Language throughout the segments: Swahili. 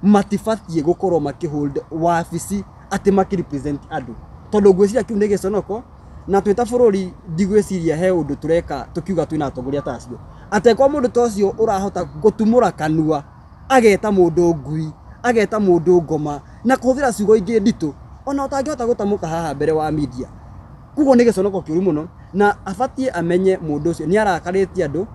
matifatie gukorwo makihold wabici ati makirepresent andu tondu gwiciria kiu nige sonoko na twita bururi ndigwiciria he undu tureka tukiuga twina atongoria tacio atekwa mundu tocio urahota gutumura kanua ageta mundu ngui ageta mundu ngoma na kuthira ciugo ingi nditu ona utangihota gutamuka haha mbere wa media kugo nige sonoko kiuru muno na afatie amenye mundu ucio ni arakaritie andu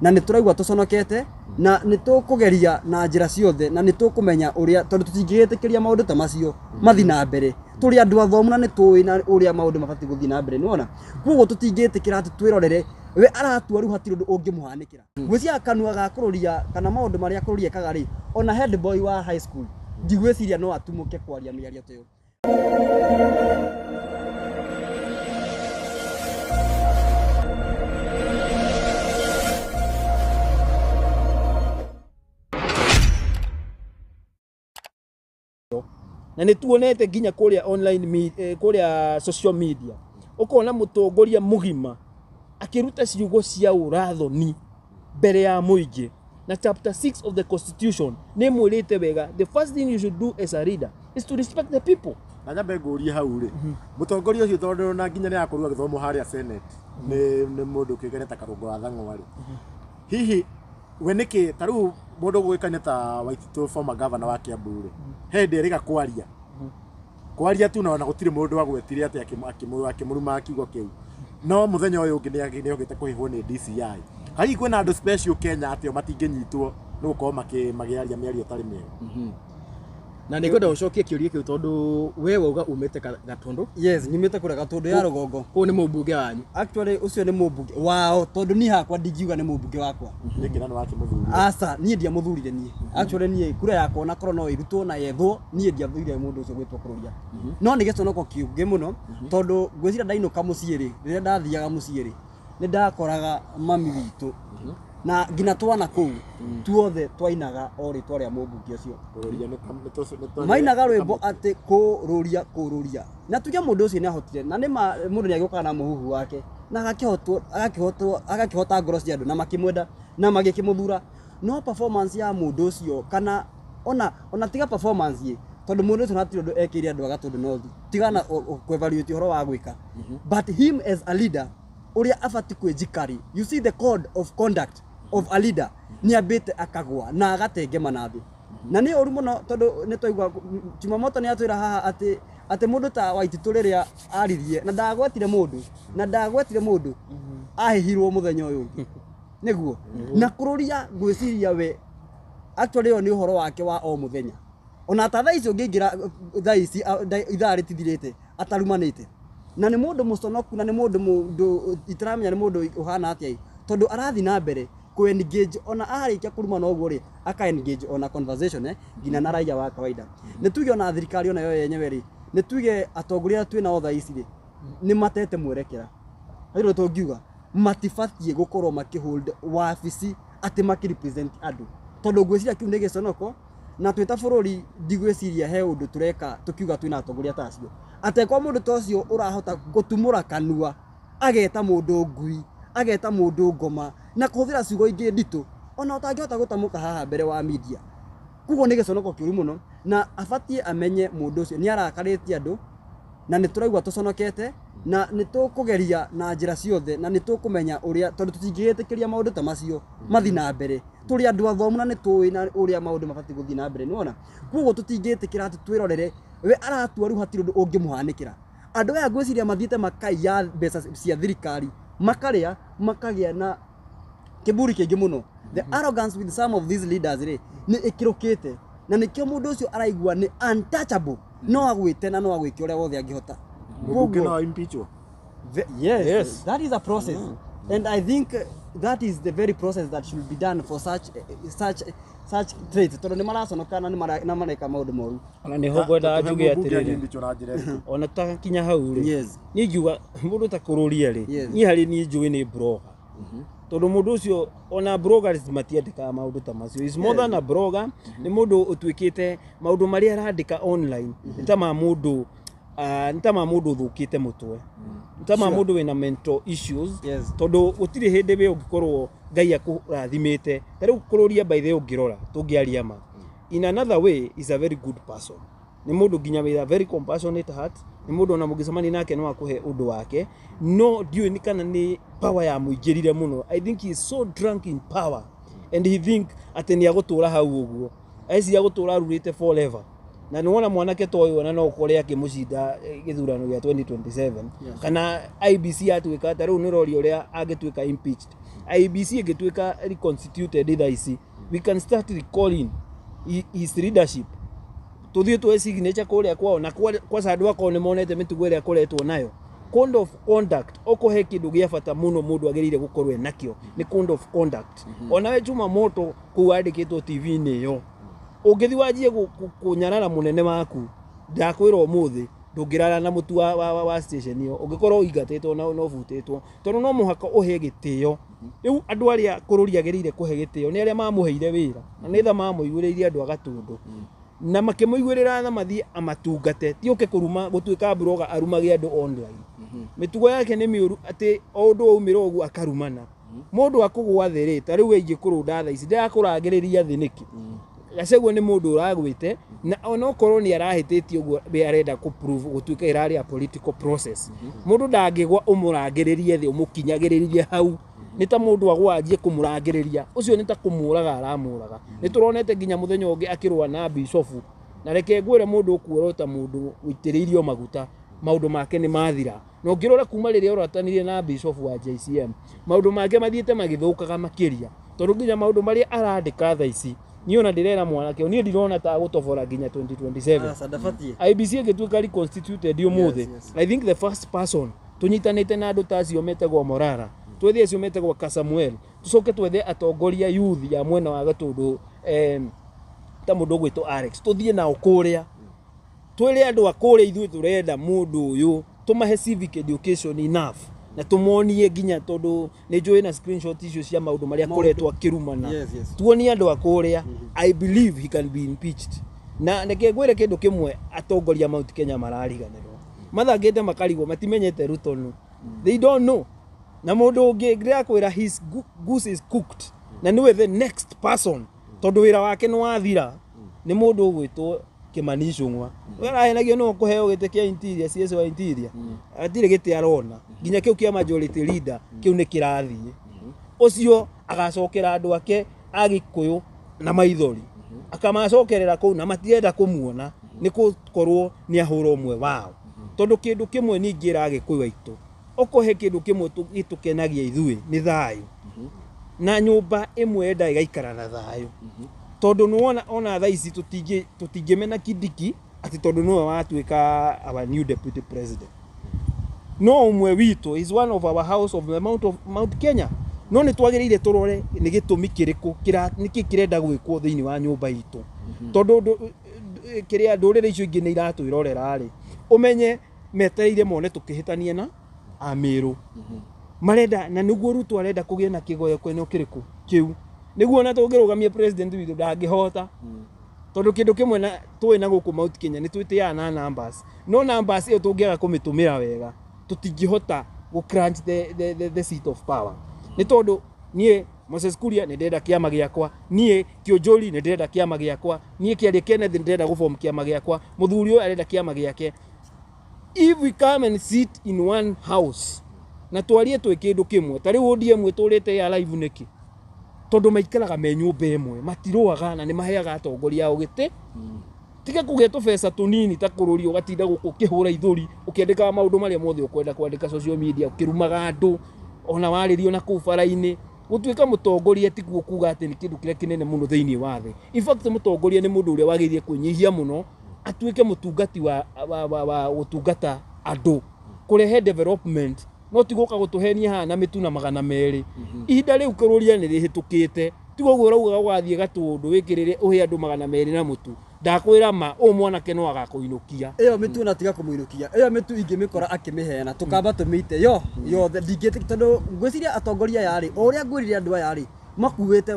na nituraigwa tuconokete na nitukugeria na njira ciothe na nitukumenya uria tondu tutingigitikiria maundu ta macio mathi na mbere turi andu athomu na nitui na uria maundu mabati guthi na mbere niwona kugo tutingitikira ati twirorere we aratua ru hatiri undu ungimuhanikira gwicia kanua ga kururia kana maundu maria kururia kagari ona head boy wa high school ndigwiciria no atumuke kwaria miario tayo na nituonete nginya kuria online kuria social media ukona mutongoria mugima akiruta ciugo cia urathoni mbere ya muingi na chapter 6 of the constitution ne mwirite wega the first thing you should do as a leader is to respect the people na nyambe nguria hau ri mutongoria ucio tondu na nginya ni akorwa githomo haria senate ni mundu kigereta karungo wa thang'wa ri hihi we niki taru mundu gwikane ta Waitito former governor wa Kiambu ri hende riga kwaria tu na gutire mundu wagwetire ati akimuruma kiugo kiu no muthenya uyu ungi ni ogite kuhihwo ni DCI hai kwina andu special Kenya atio matinginyitwo no gukorwo magiaria miario tari mega na nikwenda ucokie kiuria kiu tondu we wauga umite Gatundu yes nimite kure Gatundu ya rugongo ku ni mubunge wanyu actually ucio ni mubunge wao tondu ni hakwa ndingiuga ni mubunge wakwa nikina no akimuthuri asa nie ndia muthurire nie actually nie kura yakwa na korwo no irutwo na yethwo nie ndia thurire mundu ucio gwitwo Kururia no nigeconoko kiuge muno tondu gwicira ndainuka muciiri rire ndathiaga muciiri ni ndakoraga mami witu na ngina twana kuu tuothe twainaga ori twaria mubunge ucio Kururia mainaga rwimbo ati kururia na tuge mundu ucio ni ahotire na ni mundu ni agioka na muhuhu wake na agakihota ngoro cia andu na makimwenda na magikimuthura no performance ya mundu ucio kana ona tiga performance ye tondu mundu ucio natiri undu ekire andu Gatundu North tigana ku-evaluate horo wa gwika but him as a leader uria afati kwijikari you see the code of conduct of a leader ni abete akagwa na agatenge manathi na ni oru muno tondu ni twaigwa Jumamoto ni atwira haha ati mundu ta Waitito riria aririe na ndagwetire mundu ahihirwo muthenya uyu niguo na Kururia gwiciria we actually yo ni uhoro wake wa o muthenya ona ta thaici ungingira thaici ithari tithirite atarumanite na ni mundu muconoku na ni mundu itiramenya ni mundu uhana atia tondu arathi na mbere ku engage ona arikia kuruma no guo ri aka engage ona conversation ngina na raia wa kawaida ni tuge ona thirikari ona yo yenyewe ri ni tuge atongoria twina otha ici ri ni matete mwerekera hiro tungiuga matifatie gukorwo makihold wabici ati makirepresent andu tondu gwiciria kiu nige sonoko na twita bururi ndigwiciria he undu tureka tukiuga twina atongoria tacio atekwa mundu tocio urahota gutumura kanua ageta mundu ngui ageta mundu ngoma na kuthira ciugo ingi nditu ona utangihota gutamuka haha mbere wa media kugo nige sonoko kiuru muno na afatie amenye mundu ucio ni arakaritie andu na nituraigwa tuconokete na nitukugeria na njira ciothe na nitukumenya uria tondu tutingigitikiria maundu ta macio mathi na mbere turi andu athomu na nitui na uria maundu mabati guthi na mbere niwona kugo tutingitikira ati twirorere we aratua ru hatiri undu ungimuhanikira andu aya gwiciria mathiite makaiya mbeca cia thirikari makagia na kiburi kingi muno the arrogance with some of these leaders ni ikirukite na nikio mundu ucio araigua ni untouchable no agwite na no agwike uria wothe angihota mubuke no impeachment yes that is a process and I think that is the very process that should be done for such traits tondu ni maraconokana ni mareka maundu moru ona ni hogwenda njuge atiriri ona tutakinya hau ri ni ngiuga mundu ta Kururia ri ni hari ni njui ni blogger tondu mundu ucio ona bloggers matiandika maundu ta macio is more than a blogger ni mundu utwikite maundu maria arandika online nitama mundu ntama mundu thukite mutwe ntama mundu wina mental issues tondu gutiri hindi we ungikorwo Ngai akurathimite tariu Kururia by the ungirora tungiaria ma in another way is a very good person. Ni mundu nginya with a very compassionate heart, ni mundu ona mugicamani nake no akuhe undu wake, no diu ni kana ni power ya muingirire muno. I think he is so drunk in power and he think ati ni agutura hau uguo, aici agutura rurite forever. Na niwona mwanake toyo ona no ukore akimucinda githurano gya 2027 kana IBC atuika ta riu nirori uria agituika impeached, IBC igituika reconstituted thaici, we can start recalling his leadership. Tuthie tu signature kuria kwao na kwa sandu wako ne monete mitugo iria koretwo nayo. Code of conduct okuhe kindu gia bata muno mundu agirire gukorwe nakio ni code of conduct. Ona we Juma Moto kuandikitwo TV ni yo ungithi wajie kunyarara munene waku ndakwira umuthi ndungirara na mutu wa station iyo ungikorwo igatetwo na no futitwo tondu no muhaka uhe gitio. Riu andu aria Kururia agirire kuhe gitio ni aria mamuheire wira na nitha mamuigureirie andu a Gatundu na makimuigwirira na mathie amatungate ti uke kuruma gutuika bloga arumage andu online. Mitugo yake ni miuru ati ondu umira ogu akarumana mundu akugwa thiri ta riu ingi kurunda tha ici ndakuragiriria thiniki Gachagua ni mundu uragwite na ona okorwo ni arahititio uguo be arenda ku prove gutuika irari a political process. Mundu ndangigwa umuragiririe thi umukinyagiririe hau ni ta mundu agwanjie kumuragiriria ucio ni ta kumuraga aramuraga. Ni turonete nginya muthenya ungi akirwa na Bishop na reke ngwire mundu ukuorota mundu witiriirio maguta maundu make ni mathira no ngirora kuma riria uratanirie na Bishop wa JCM maundu make mathiete magithukaga makiria tondu nginya maundu maria arandika thaici ni ona ndirera mwanake ni ndirona ta gutobora nginya 2027 IBC igituika reconstituted umuthi. I think the first person tunyitanite na andu tacio metagwo Morara twethie acio metagwo Samuel tucoke twethe atongoria youth ya mwena wa Gatundu ta mundu gwito Alex tuthie na ukuria twire andu akuria ithuĩ turenda mundu uyu tumahe civic education enough na tumuonie nginya tondu ni njui na screenshot icio cia maundu maria koretwo akirumana tuonie andu akuria. I believe he can be impeached na neke ngwire kindu kimwe atongoria Mount Kenya marariganirwo mathangite makarigwo matimenyete Ruto they don't know na mundu ungi ngira kwira his goose is cooked na niwe the next person tondu wira wake ni wathira ni mundu gwitwo Kimani Ichung'wa wera enagio no kuheo gite kia interior CS wa interior atire gite arona nginya kiu kia majority leader kiu ni kirathie ucio agacokera andu ake agikuyu na maithori akamacokerera ku na matienda kumuona ni gukorwo ni ahuro umwe wao tondu kindu kimwe ni ngira agikuyu aitu okuhe kindu kimwe gitukenagia ithui ni thayu na nyumba imwe enda igaikara na thayu tondu nuona ona tha ici tutingimena Kidiki ati tondu no watuika our new deputy president no umwe witu is one of our house of the Mount Kenya no ni twagirire turore ni gitumi kiriku niki kirenda gwikwo thiini wa nyumba itu tondu kiria ndurire icio ingi ni iratwirorera ri umenye metereire mone tukihitanie na Amiru marenda na niguo Ruto arenda kugia na kigoyo kwene kiriku kiu niguo na tungirugamia president witu ndangihota tondu kindu kimwe na twina guku Mount Kenya ni twitiya na numbers no numbers iyo tungiaga kumitumira wega tutingihota go crunch the seat of power ni tondu nie Moses Kuria ni ndenda kiama giakwa nie Kionjori ni ndenda kiama giakwa nie Kiaria Kenneth ni ndenda guform kiama giakwa muthuri uyu arenda kiama giake. If we come and sit in one house na twarie twi kindu kimwe tari ODM weturite ya live niki tondu maikaraga me nyumba imwe matiroaga na ni maheaga atongoria ao gite tiga kugeto pesa tunini ta Kururia ugatinda guku kihura ithuri ukiandika maundu maria mothe ukwenda kwandika social media ukirumaga andu ona waririo na ku faraini gutuika mutongoria tiguo kuga ati ni kindu kire kinene muno thiini wa thi. In fact mutongoria ni mundu uria wagirie kunyihia muno atuike mutungati wa gutungata andu kurehe development no tiguka gutuhenia hana mituna 200 ihinda riu Kururia ni rihitukite tigo urauga gwathie Gatundu wikirire uhe andu 200 na mutu ndakwira ma mwanake no agakuinukia iyo mitu na tiga kumuinukia iyo mitu ingimikora akimihena tukamba tumite yo ndingite tondu ngwiciria atongoria yari uria ngwirire andu yari makuwete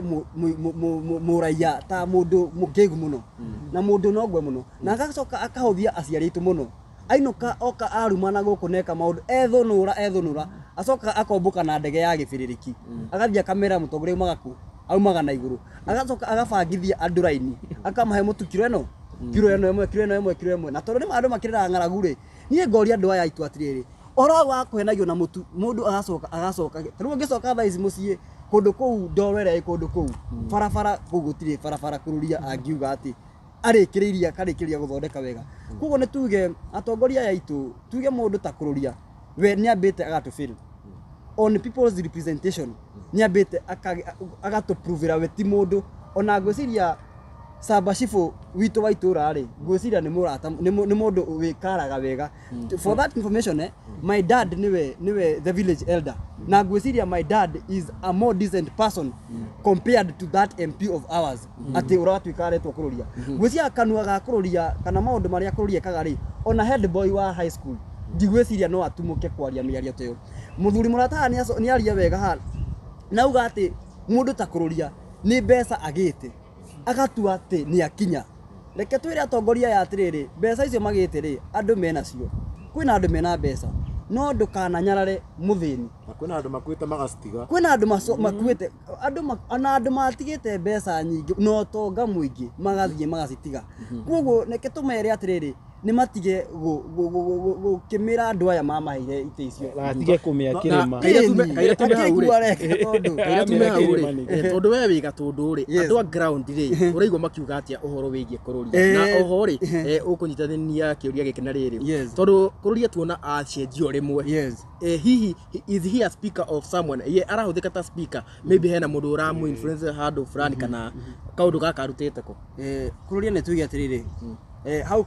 muraiya ta mundu mugegu muno na mundu nogwe muno na agacoka akahothia aciaritu muno ainuka oka arumana guku neka maundu ethunura acoka akombuka na ndege ya gibiririki agathia kamera mutongoria magaku aumaga na iguru agacoka agabangithia andu raini akamahe mutu kilo eno na tondu ni andu makirira ng'aragu ri nie ngoria andu aya itu atiriri oro wa kuhenagio na mutu mundu agacoka riu ngicoka thaa ici mucii kundu kou ndorere kundu kou barabara gugutire barabara Kururia angiuga ati arikiriria karikiria guthondeka wega kugo ni tuge atongoria ya itu tuge mundu ta Kururia we ni ambite agatufil on people's representation ni ambite agatuprovera we ti mundu ona gwiciria Sabashifu witu wa itura ri gwiciria ni murata ni mundu wikaraga wega for that information my dad niwe the village elder na gwiciria my dad is a more decent person compared to that MP of ours ati uratwikaretwo Kururia gwiciria kanua ga Kururia kana maundu maria Kururia kagari ona head boy wa high school ndigwiciria no atumuke kwaria miario tayo muthuri murata ni aria wega ha nauga ati mundu ta Kururia ni mbeca agite agatua ati ni akinya reke twire atongoria ya atiriri mbeca icio magite ri andu mena cio kwina andu mena mbeca no ndukananyarare muthini kwina andu makuite magastiga kwina andu makuite andu matigite mbeca nyingi no tonga muingi magathie magacitiga koguo reke tumere atiriri ni matige gukimira andu aya mamaheire ite icio atige kumiakirima kaire tume haure tondu we wi Gatundu ri andu a ground ri uraigwa makiuga atia uhoro wigie Kururia na oho ri ukunyitithania kiuria giki na riri tondu Kururia tuona acenjio rimwe hihi is he a speaker of someone ye arahuthika ta speaker maybe hena mundu uramu influence handu fulani kana kaundu gaka arutite ko Kururia ni tuge atiriri hau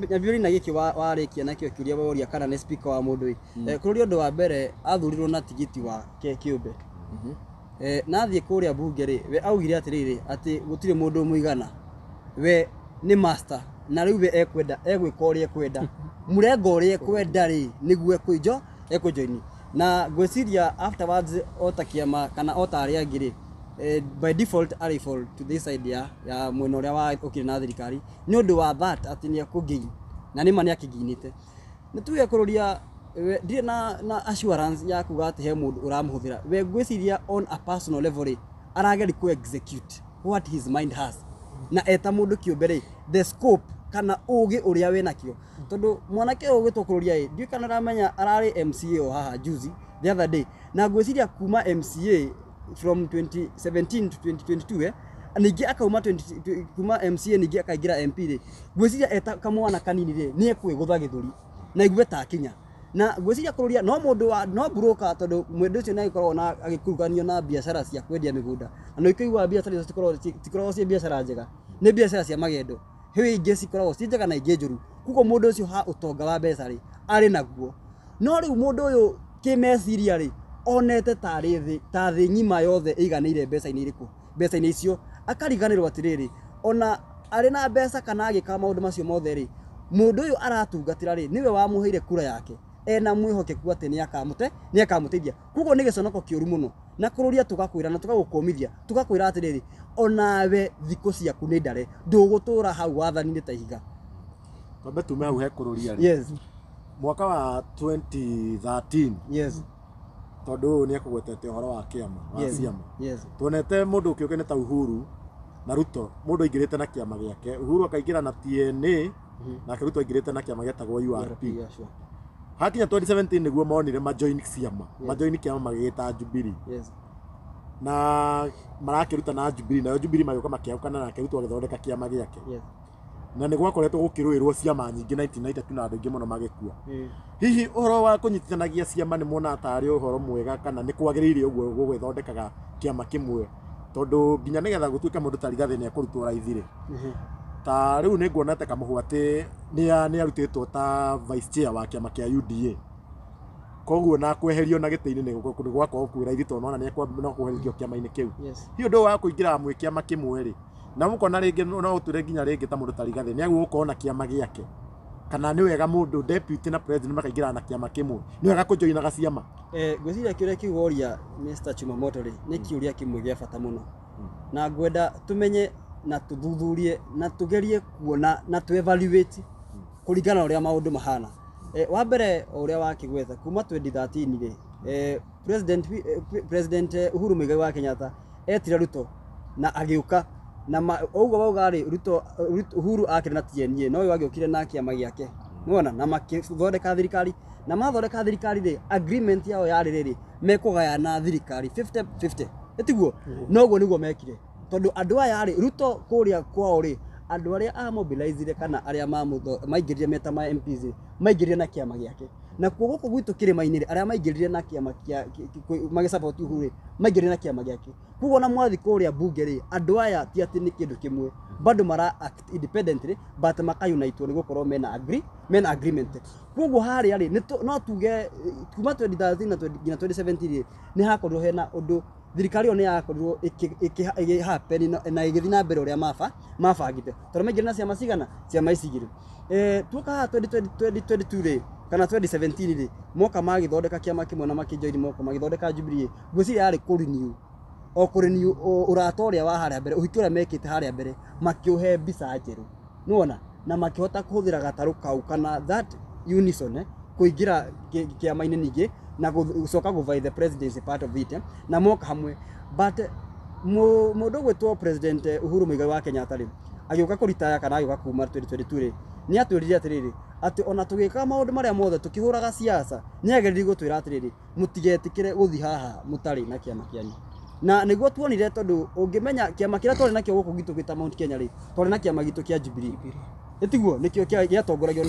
nyambiri na giki warikia nakio kiuria woria kana ni speaker wa mundu Kururia ndu wa mbere athurirwo na tigiti wa kiumbe nathie kuria bunge ri we augire atiriri ati gutire mundu muigana we ni master na riu we ekwenda egwika uria ekwenda murengo uria ekwenda ri niguo ekujoini na gweciria afterwards otakiama kana otari angiri by default are fall to this idea ya mweno ria wa okire na thirikari ni undu wa that ati ni akugii na ni mani akiginite nituye Kururia ndire na assurance ya kuga ati he mundu uramuhuthira we gweciria on a personal level arageri ku execute what his mind has na eta mundu kiumbere the scope kana ugi uria we nakio tondu mwanake ugitwo Kururia ndio kana ramenya arari MCA o haha juzi the other day na gweciria kuma MCA from 2017 to 2022 ningi akauma kuma MCA ningi akaingira MP ri gweciria eta kamwana kanini ri ni ekwigutha githuri na igwe ta kinya na gweciria Kururia no mundu wa no broker tondu mwendu ucio nai korwo na agikuruganio na biashara cia kwendia migunda na ikigwa biashara icio tikorwo cia biashara njega ni biashara cia magendo hiwi ingi cikorwo ci njega na ingi njuru kuko mundu ucio ha utonga wa mbeca ri ari naguo no riu mundu uyu kimeciria ri onete tari thi nyima yothe iganire mbeca-ini iriku mbeca-ini icio akariganirwo atiriri ona ari na mbeca kana agika maundu macio mothe ri mundu uyu aratungatira ri niwe wamuheire kura yake ena mwihokeku ati ni akamuteithia kugo ni giconoko kiuru muno na Kururia tugakwira na tugagukomithia tugakwira atiriri onawe thiko ciaku ni ndare ndugutura hau wathani-ini ta ihiga twambe tume hau he Kururia mwaka wa 2013 tondu ni akugwetete uhoro wa kiama wa ciama tuonete mundu ukiuke ni ta Uhuru na Ruto mundu aingirite na kiama giake Uhuru akaingira na TNA na Ruto aingirite na kiama getagwo URP hakinya 2017 niguo monire majoin kiama magigita Jubilee na marakiruta na Jubilee na Jubilee magioka makiaukana na Ruto agithondeka kiama giake na niguo akoretwo gukiruirwo ciama nyingi 1992 na andu ingi muno magikua hihi uhoro wa kunyitithanagia ciama ni muona atari uhoro mwega kana ni kwagiriire uguo gwithondekaga kiama kimwe tondu nginya nigetha gutuika mundu ta Rigathi ni akurutwo raithire ta riu ni nguonete kamuhwate ni arutitwo ta vice chair wa kiama kia UDA koguo na kweherio na gitini ni gwakorwo kwira ithito nona ni no kweherio kiama-ini kiu hiyo ndo wa kuingira mwe kiama kimwe ri na mukona ringi no uture nginya ringi ta mundu ta Rigathi ni agu ukona kiama giake kana ni wega mundu deputy na president makaingira na kiama kimwe ni wega kujoina ciama gwiciria kiuria kiuria Mr. Chumamoto ri ni kiuria kimwe gia bata muno na ngwenda tumenye na tuthuthurie na tugerie kuona na tu evaluate kuringana uria maundu mahana wa mbere uria wakigwetha kuma 2013 ri president Uhuru Muigai wa Kenyatta etira Ruto na agiuka na ugo bauga ri Ruto Uhuru akire na TNA no agiukire na kiama giake nona na makithondeka thirikari na mathondeka thirikari ri agreement yao yari riri mekugaya na thirikari 50-50 etiguo noguo niguo mekire tondu andu aya ri Ruto kuria kwao ri andu aria a mobilize kana aria maingirire meta ma MPs maingirire na kiama giake na kugo gwitu kirima-ini ri aria maingirire na kiama kia magi support Uhuru maingirire na kiama giake kugo na mwathi kuria bunge ri andu aya ti ati ni kindu kimwe bado mara act independently but maka unite ni gukorwo mena agreement kugo hari ari no tuge kuma 2013 na 2017 ni hakorwo hena undu thirikari one yakorwo iki happen na igithi na mbere uria mabangite tondu maingire na ciama cigana ciama icigire tuka 2022 ri kana 2017 ri moka magithondeka kiama kimwe na makijoini moka magithondeka Jubilee gwiciri ari kurenew uratoria wa haria mbere uhiki uria mekite haria mbere makiuhe mbica njeru nuona na makihota kuhuthira gataru kau kana that unison kuingira kiama-ini ningi na gucoka guvai the president is part of it na moka hamwe but mundu gwitwo president Uhuru Muigai wa Kenyatta ri agiuka kuritaya kana agiuka kuma 2022 ri ni atwirire atiriri ati ona tugika maundu maria mothe tukihuraga siasa ni ageriri gutwira atiriri mutigetikire guthi haha mutari na kiama kianyu na niguo tuonire tondu ungimenya kiama kiria twari nakio guku gitu gita Mount Kenya ri twari na kiama gitu kia Jubilee etiguo nikio kia tongoragio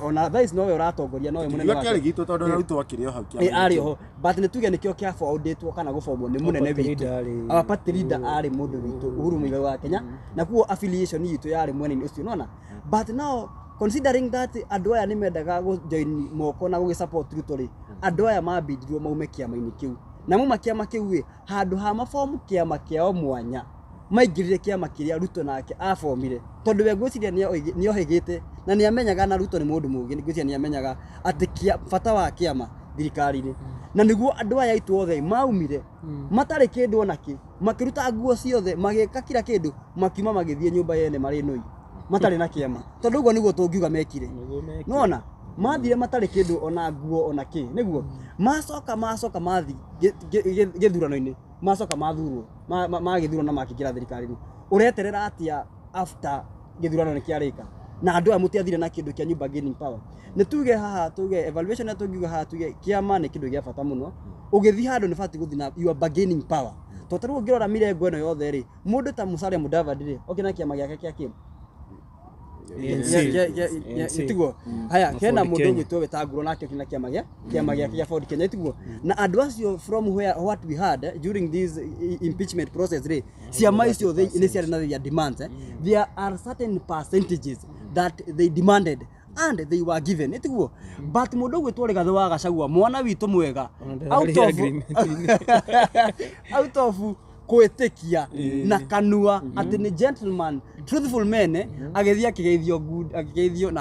ona thais nowe uratongoria nowe munene wake ari gitu tondu Ruto wakirio hau kia ari ho but ni tuge nikio kia foundetwo kana gufomwo ni munene witu aba party leader ari mundu witu Uhuru Muigai wa Kenya na kuo affiliation yitu yari mwene ucio nona but now considering that andu aya ni mendaga go join moko na go support Ruto ri andu aya mabindirwo maume kiama-ini kiu na mu makiama kiu wi handu ha mafomu kiama kiao mwanya maingirire kiama kiria Ruto nake afomire tondu we gwiciria ni ohigite na ni amenyaga na Ruto ni mundu mugi ni gwiciria ni amenyaga ati fata wa kiama thirikari-ini na niguo andu aya itu othe maumire matari kindu onaki makiruta nguo ciothe magika kila kindu makima magithie nyumba yene mari noi matari na kiama tondu ugo niguo tungiuga mekire nona mathire matari kindu ona nguo ona ki niguo macoka mathi githurano-ini macoka mathurwo magithurwo na makingira thirikari-ini ureterera atia after githurano ni kiarika na andu aya mutiathire na kindu kia new bargaining power ni tuge haha tuge evaluation na tuge haha tuge kiama ni kindu gia bata muno ugithi handu ni fati guthi na your bargaining power to taru ngirora mirengo eno yothe ri mundu ta Musalia Mudavadi ri okina kiama giake kia kim itiguo haya kena mundu gwitwo wetagurwo nake kina kiama giake kia Ford Kenya itiguo na andu acio from what we had during this impeachment process ri ciama icio ni ciari na their demands there are certain percentages that they demanded and they were given itiguo but mundu gwitwo ri gathe wa Gachagua mwana witu mwega out of kwetikia na kanua ati ni gentleman truthful man agethia kigeithio good akigeithio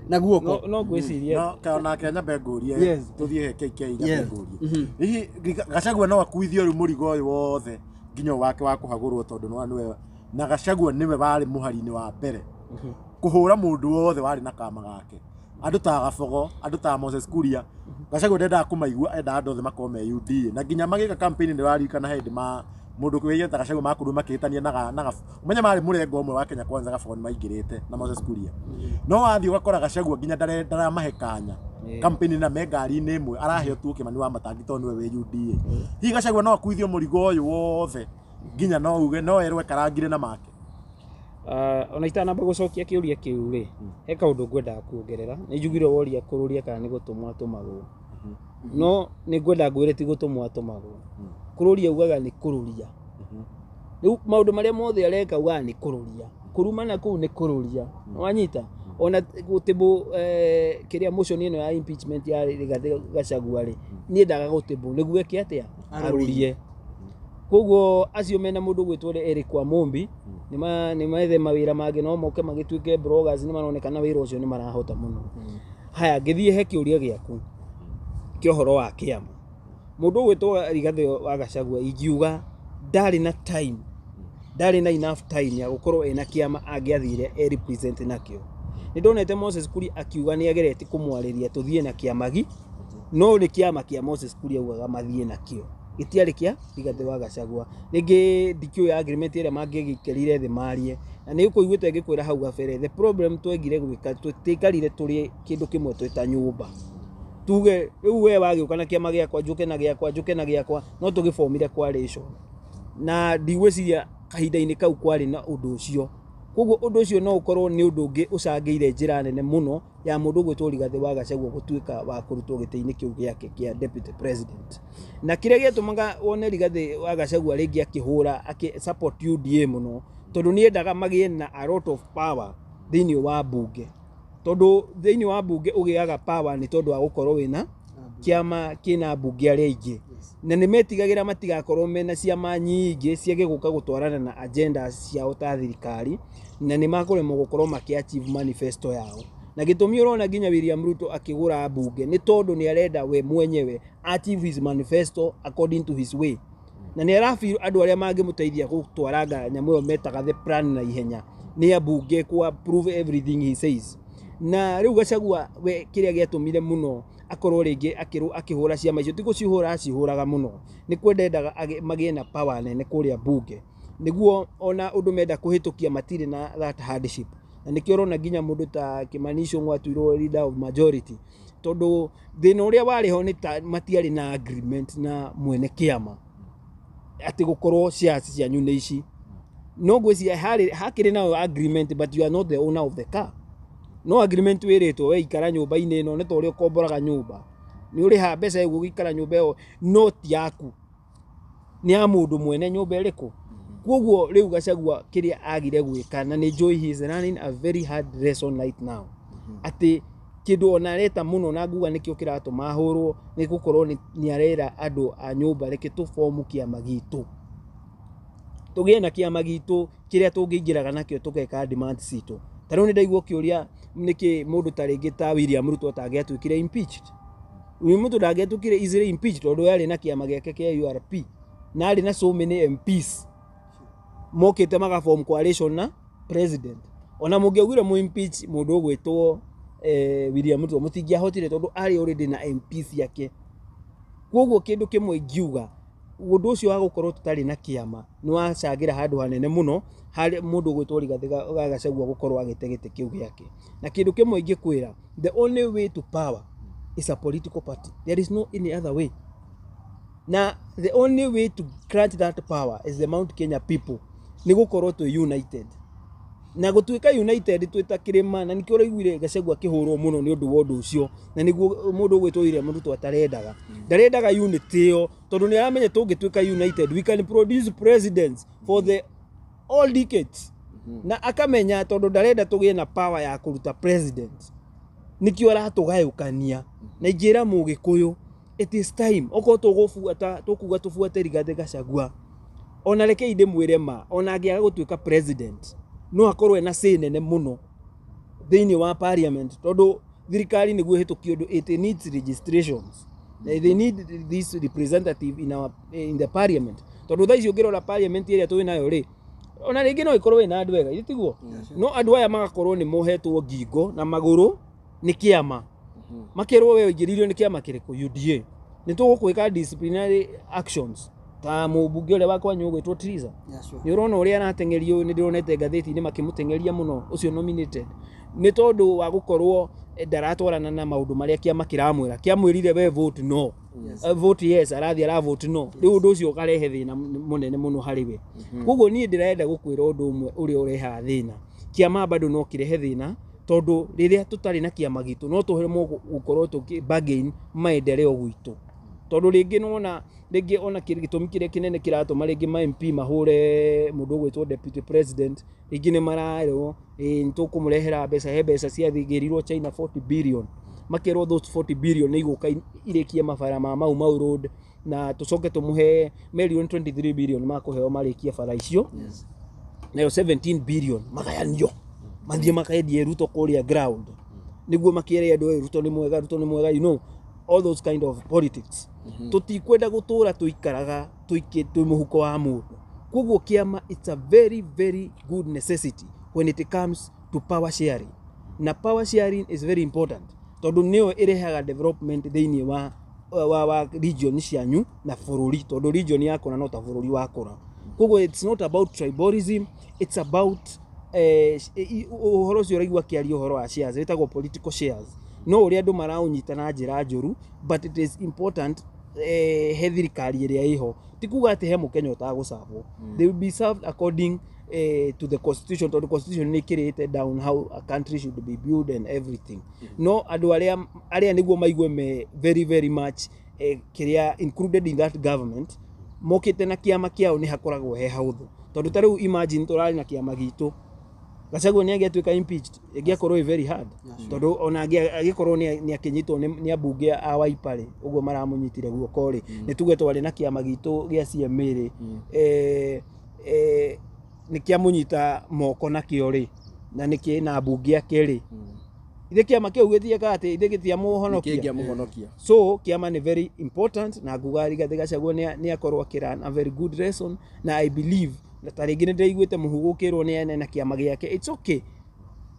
na guoko no gwiciria no kana Kenya bengurie tuthie KK bengurie hihi Gachagua no akuithio ru murigo uyu wothe nginyo wake wa kuhagurwo tondu no niwe na Gachagua niwe bari muhari-ini wa mbere kuhura mundu wothe wari na kama gake andu ta Gabogo andu ta Moses Kuria Gachagua ndenda kumaigua enda andu othe makome UD na nginya magika campaign ni warikana hindi ma mundu kwiye ta Gachagua makuru makitania na umenya mari murengo umwe wa Kenya Kwanza Gabogo ni maingirite na Moses Kuria no wathi ugakora Gachagua nginya ndara mahekanya campaign na megari-ini imwe araheo tu kimani wa matangi tondu we UD hi Gachagua no akuithio murigo uyu wothe nginya no uge no erwe karangire na make ona itanamba gucokia kiuria kiu ri he kaundu ngwenda kuongerera ni njugire woria Kururia kana ni gutumwa tumagwo no ni ngwenda ngwire ti gutumwa tumagwo Kururia ugaga ni kururia riu maundu maria mothe areka ugaga ni kururia kurumana kuu ni kururia wanyita ona gutibu kiria motion ino ya impeachment ya Rigathi Gachagua ri ni ndaga gutibu niguo eke atia arurie koguo acio mena mundu gwitwo Eric Wamumbi ni maithe mawira mangĩ no moke magituike bloggers ni maronekana wira ucio ni marahota muno haya ngithie he kiuria giaku kiohoro wa kiama mundu gwitwo Rigathi wa Gachagua ingiuga ndari na time ndari na enough time ya gukorwo ena kiama angiathire represent nakio ni ndonete Moses Kuria akiuga ni agerete kumwariria tuthie na kiamagi no ni kiama kia Moses Kuria ugaga mathie nakio gitiarĩ kĩa Rigathĩ wa Gachagua rĩngĩ ndikĩũĩ agreement ĩrĩa mangĩgĩkerire thĩ marie na nĩ ũkũiguĩte ngĩkwĩra hau gabere the problem twegire gwĩka tũtikarire tũrĩ kĩndũ kĩmwe twĩta nyũmba tuge rĩu we wagĩũka na kĩama gĩakwa njũke na gĩakwa no tũgĩbomire coalition na ndigwĩciria kahinda-inĩ kau kwarĩ na ũndũ ũcio koguo ũndũ ũcio no ũkorwo nĩ ũndũ ũngĩ ũcangĩire njĩra nene mũno ya mũndũ gwĩtwo Rigathĩ wa Gachagua gũtuĩka wa kũrutwo gĩtĩ-inĩ kĩu gĩake kĩa deputy president na kĩrĩa gĩatũmaga wone Rigathĩ wa Gachagua rĩngĩ akĩhũra support UDA mũno tondũ nĩendaga magĩe na a lot of power thĩinĩ wa bunge tondũ thĩinĩ wa bunge ũgĩaga power nĩ tondũ wa gũkorwo wĩna kĩama kĩna bunge arĩa aingĩ na nĩ metigagĩra matigakorwo mena ciama nyingĩ ciage gũka gũtwarana na agenda ciao ta thirikari na nĩ makũremwo gũkorwo makĩachieve manifesto yao na gĩtũmi ũrona nginya William Ruto akĩgũra bunge nĩ tondũ nĩ arenda we mwenyewe achieve his manifesto according to his way na nĩ arafeel andũ arĩa mangĩmũteithia gũtwaranga nyamũ ĩyo metaga the plan na ihenya nĩ abunge ku approve everything he says na rĩu Gachagua we kĩrĩa gĩatũmire mũno akorwo rĩngĩ akĩhũra ciama icio tigũcihũra acihũraga mũno nĩ kwendaga magĩe na power nene kũrĩa bunge nĩguo ona ũndũ menda kũhĩtũkia matirĩ na that hardship na nĩkĩo ũrona nginya mũndũ ta Kimani Ichung'wa atuirwo leader of majority tondũ thĩna ũrĩa warĩ ho nĩ matiarĩ na agreement na mwene kĩama atĩ gũkorwo shares cianyu nĩ ici no ngwĩciria hakĩrĩ na agreement but you are not the owner of the car no agreement wĩrĩtwo we ikara nyũmba-inĩ ĩno nĩ ta ũrĩa ũkomboraga nyũmba nĩ ũrĩha mbeca ĩguo gĩikara nyũmba ĩyo no ti yaku nĩ ya mũndũ mwene nyũmba ĩrĩkũ koguo rĩu Gachagua kĩrĩa agire gwĩka na nĩ joy he is running a very hard lesson right now atĩ kĩndũ ona areta mũno na nguga nĩkĩo kĩratũma ahũrwo nĩ gũkorwo nĩ arera andũ a nyũmba reke tũbomu kĩama gitũ tũgĩe na kĩama gitũ kĩrĩa tũngĩingĩraga nakĩo tũgeka demand citũ tarĩu nĩ ndaigua kĩũria nĩkĩ mũndũ ta rĩngĩ ta William Ruto atangĩatuĩkire impeached uyu mũndũ ndangĩatuĩkire easily impeached tondũ yarĩ na kĩama gĩake kĩa URP na arĩ na so many MPs mokĩte magaform coalition na president ona mũngĩaugire mu impeach mũndũ ũgwĩtwo William Ruto mũtingĩahotire tondũ arĩ already na MPs yake koguo kĩndũ kĩmwe ingiuga ũndũ ũcio wa gũkorwo tũtarĩ na kĩama nĩ wacangĩra handũ hanene mũno harĩ mũndũ gwĩtwo Rigathĩ wa Gachagua gũkorwo agĩte gĩtĩ kĩu gĩake na kĩndũ kĩmwe ingĩkwĩra the only way to power is a political party there is no any other way na the only way to grant that power is the Mount Kenya people nĩ gũkorwo twĩ united na gũtuĩka united twĩta kĩrĩma na nĩkĩo ũraiguire Gachagua akĩhũrwo mũno nĩ ũndũ wa ũndũ ũcio na nĩguo mũndũ gwĩtwo William Ruto atarendaga ndarendaga unity ĩyo tondũ nĩ aramenya tũngĩtuĩka united we can produce presidents for the all decades na akamenya tondũ ndarenda tũgĩe na power ya kũruta president nĩkĩo aratũgayũkania na ingĩra mũgĩkũyũ it is time okorwo tũkuga tũbuate Rigathĩ Gachagua ona reke ndĩmwĩre ma ona angĩaga gũtuĩka president no akorwo ena say nene mũno thĩinĩ wa parliament tondũ thirikari nĩguo ĩhĩtũkie ũndũ it needs registrations they need this representative in the parliament tondũ thaa ici ũngĩrora parliament ĩrĩa twĩ nayo rĩ ona rĩngĩ no ĩkorwo ĩna andũ ega itiguo no andũ aya magakorwo nĩ mohetwo ngingo na magũrũ nĩ kĩama makĩrwo we ũingĩririo nĩ kĩama kĩrĩkũ UDA nĩ tũgũkwĩka disciplinary actions ta mũbunge ũrĩa wakwa nyũgwĩtwo Triza nĩ ũrona ũrĩa arateng'erio nĩ ndĩronete ngathĩti-inĩ makĩmũteng'eria mũno ũcio nominated nĩ tondũ wa gũkorwo ndaratwarana na maũndũ marĩa kĩama kĩramwĩra kĩamwĩrire we vote no vote yes arathiĩ ara vote no rĩu ũndũ ũcio ũkarehe thĩna mũnene mũno harĩ we koguo niĩ ndĩrenda gũkwĩra ũndũ ũmwe ũrĩa ũrehaga thĩna kĩama bado no kĩrehe thĩna tondũ rĩrĩa tũtarĩ na kĩama gitũ no tũremwo gũkorwo tũkĩ-bargain maendeleo gwitũ tondũ rĩngĩ nona rĩngĩ ona gĩtũmi kĩrĩa kĩnene kĩratũma rĩngĩ ma MP mahũre mũndũ ũgwĩtwo deputy president rĩngĩ nĩ mararwo nĩtũkũmũrehera mbeca he mbeca ciathigĩrirwo China 40 billion makerwo those 40 billion nĩ igũka irĩkie mabara mau road na tũcoke tũmũhe million 23 billion makũheo marĩkie bara icio nayo 17 billion magayanio mathiĩ makaendie Ruto kũrĩa ground nĩguo makĩere andũ Ruto nĩ mwega you know all those kind of politics tutikwenda gũtũra tuikaraga twĩ mũhuko wa mũndũ koguo kĩama it's a very very good necessity when it comes to power sharing na power sharing is very important tondũ nĩyo ĩrehaga development thĩinĩ wa wa region cianyu na bururi tondu region yako na no ta bururi wakora koguo it's not about tribalism, it's about uhoro cio raigua kiari uhoro wa shares wetagwo political shares no uri andu maraunyita na njira njuru but it is important he thirikari iria iho ti kuga ati he mukenya utagucabwo they will be served according to the constitution. To the constitution ni created down how a country should be built and everything. No andu aria niguo maigwe me very much kiria included in that government mokite na kiama kiao ni hakoragwo he hauthu tondu tariu imagine turari na kiama gitu Gachagua ni agiatuika impeached agiakorwo very hard tondu ona agikorwo ni akinyitwo ni abunge a Waipare uguo maramunyitire guoko ri ni tuge twari na kiama gitu gia CMA ri ni kiamunyita moko na kio ri na niki na abunge ake ri ithe kiama kiu githieka ati ithe gitia muhonokia so kiama ni very important na nguga Rigathi Gachagua ni akorwo akiran a very good lesson na I believe na taringi ni ndaiguite muhugukirwo ni ene na kiama giake it's okay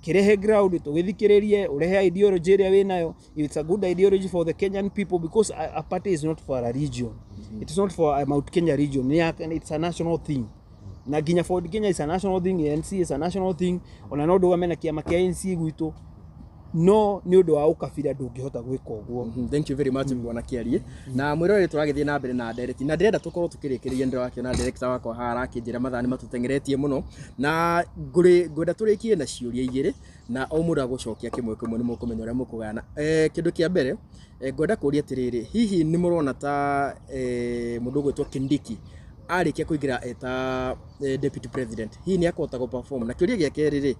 kirehe ground tugithikiririe urehe ideology ria winayo it's a good ideology for the Kenyan people because a party is not for a region it is not for a Mount Kenya region it's a national thing na ginya for Kenya is a national thing ANC is a national thing ona no ndu gamena kiama kia ANC gwitu no ni undu wa ukabira ndungihota gwika uguo. Thank you very much bwana Kiarie na mwirore turagithie na mbere na direct na ndirenda tukorwo tukirikiria ndiro wake na director wakwa hara akinjira mathani matutengeretie muno na ngwenda turikie na ciuria igiri na o mundu agucokia kimwe kimwe ni mukumenya uria mukugana kindu kia mbere ngwenda kuria atiriri hihi ni murona ta mundu gwitwo Kindiki arikia kuingira eta deputy president hihi ni akota go perform na kiuria gia keriri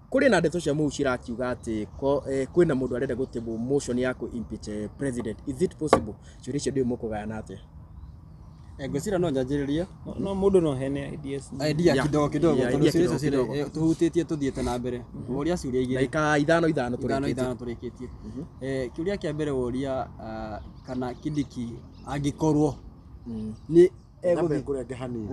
kuri na ndeto cia mu cirakiuga ati kwina mundu arenda gutebo motion ya ku impeach president is it possible ciuria cio ndio mukugana ati ngwicira no njanjiririe no mundu no hene ideas idea kidogo tondu ciuria cio tuhutitie tuthiete na mbere uria ciuria igiri like ithano turikitie kiuria kia mbere uria kana Kindiki angikorwo ni eguthi kuria ngehani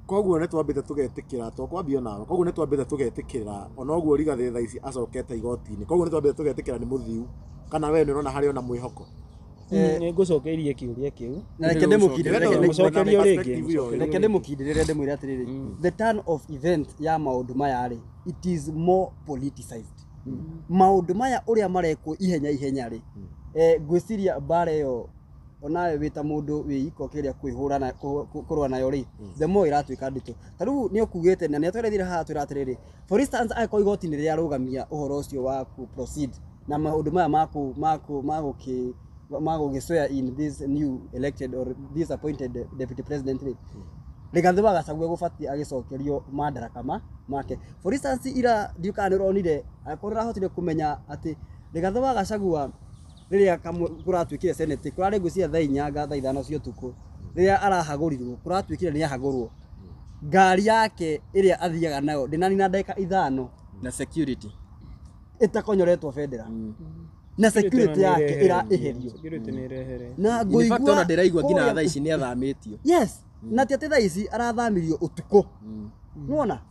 koguo ne twambite tugetikira to kwambio nawe koguo ne twambite tugetikira ona oguo Rigathi thaa ici acokete igoti-ini koguo ne twambite tugetikira ni muthiu kana we ni urona hari ona mwihoko ni ngucokerie kiuria kiu na reke ndimukindiririe ndimwire atiriri the turn of event ya maundu maya ri it is more politicized maundu maya uria marekwo ihenya ri ngwiciria bare yo onawe wita mundu wiiko kiria kwihura na kurwa nayo ri the more iratuika nditu tariu ni okugite na netwerethire ha twiratiriri for instance aiko igoti-ini ria rugamia uhoro ucio wa ku proceed na maundu maya mago gisoya in this new elected or this appointed deputy president Rigathi Gachagua gubati agicokerio madaraka make for instance ira ndiukani ronire akorera hotire kumenya ati Rigathi Gachagua riria kuratwikire senate kurare ngucia thaa 4 thaa 5 cio tuku riria arahagurirwo kuratwikire ni ahagurwo ngari yake iria athiaga nayo ndinani na ndeka 5 na security itakonyoretwo federal na security yake ira iherio na ngoigua na ndiraigua ngina thaa ici ni athamitio yes na ti thaa ici arathamirio utuko unaona